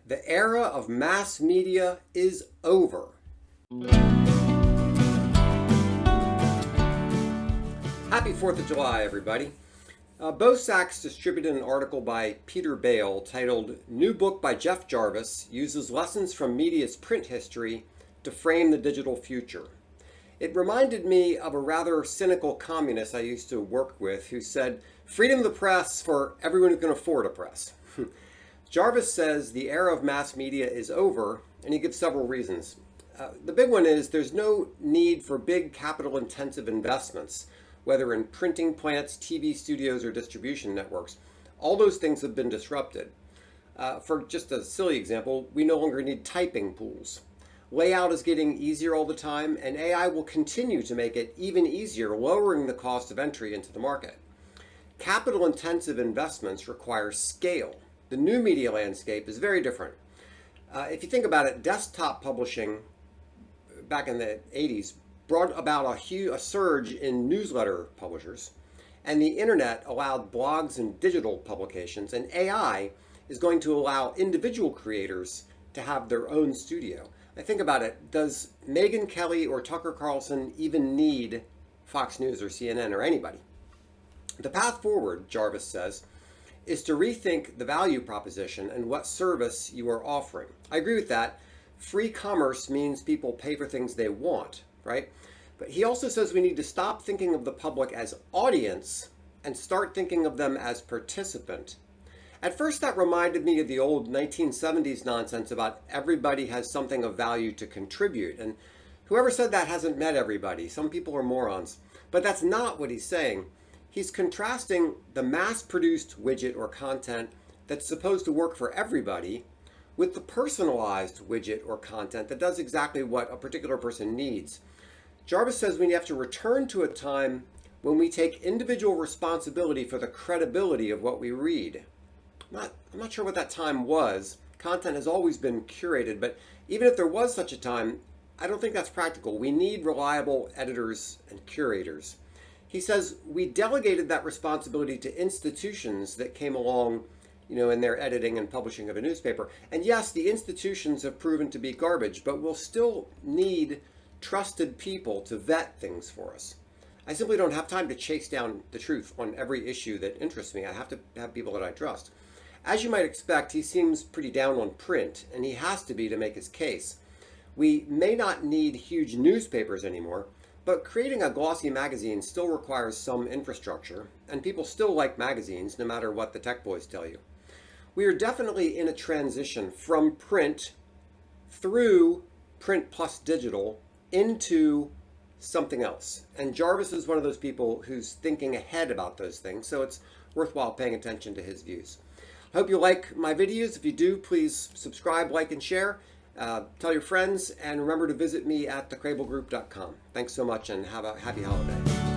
The era of mass media is over. Happy 4th of July, everybody. Bo Sachs distributed an article by Peter Bale titled "New Book by Jeff Jarvis Uses Lessons from Media's Print History to Frame the Digital Future." It reminded me of a rather cynical communist I used to work with who said, "Freedom of the press for everyone who can afford a press." Jarvis says the era of mass media is over, and he gives several reasons. The big one is there's no need for big capital-intensive investments, whether in printing plants, TV studios, or distribution networks. All those things have been disrupted. For just a silly example, we no longer need typing pools. Layout is getting easier all the time, and AI will continue to make it even easier, lowering the cost of entry into the market. Capital-intensive investments require scale. The new media landscape is very different. If you think about it, desktop publishing back in the 80s brought about a surge in newsletter publishers, and the internet allowed blogs and digital publications, and AI is going to allow individual creators to have their own studio. I think about it, does Megyn Kelly or Tucker Carlson even need Fox News or CNN or anybody? The path forward, Jarvis says, is to rethink the value proposition and what service you are offering. I agree with that. Free commerce means people pay for things they want, right? But he also says we need to stop thinking of the public as audience and start thinking of them as participant. At first, that reminded me of the old 1970s nonsense about everybody has something of value to contribute. And whoever said that hasn't met everybody. Some people are morons. But that's not what he's saying. He's contrasting the mass-produced widget or content that's supposed to work for everybody with the personalized widget or content that does exactly what a particular person needs. Jarvis says we have to return to a time when we take individual responsibility for the credibility of what we read. I'm not sure what that time was. Content has always been curated, but even if there was such a time, I don't think that's practical. We need reliable editors and curators. He says we delegated that responsibility to institutions that came along, in their editing and publishing of a newspaper. And yes, the institutions have proven to be garbage, but we'll still need trusted people to vet things for us. I simply don't have time to chase down the truth on every issue that interests me. I have to have people that I trust. As you might expect, he seems pretty down on print, and he has to be to make his case. We may not need huge newspapers anymore, but creating a glossy magazine still requires some infrastructure, and people still like magazines no matter what the tech boys tell you. We are definitely in a transition from print through print plus digital into something else. And Jarvis is one of those people who's thinking ahead about those things, so it's worthwhile paying attention to his views. I hope you like my videos. If you do, please subscribe, like, and share. Tell your friends, and remember to visit me at thecrablegroup.com. Thanks so much, and have a happy holiday.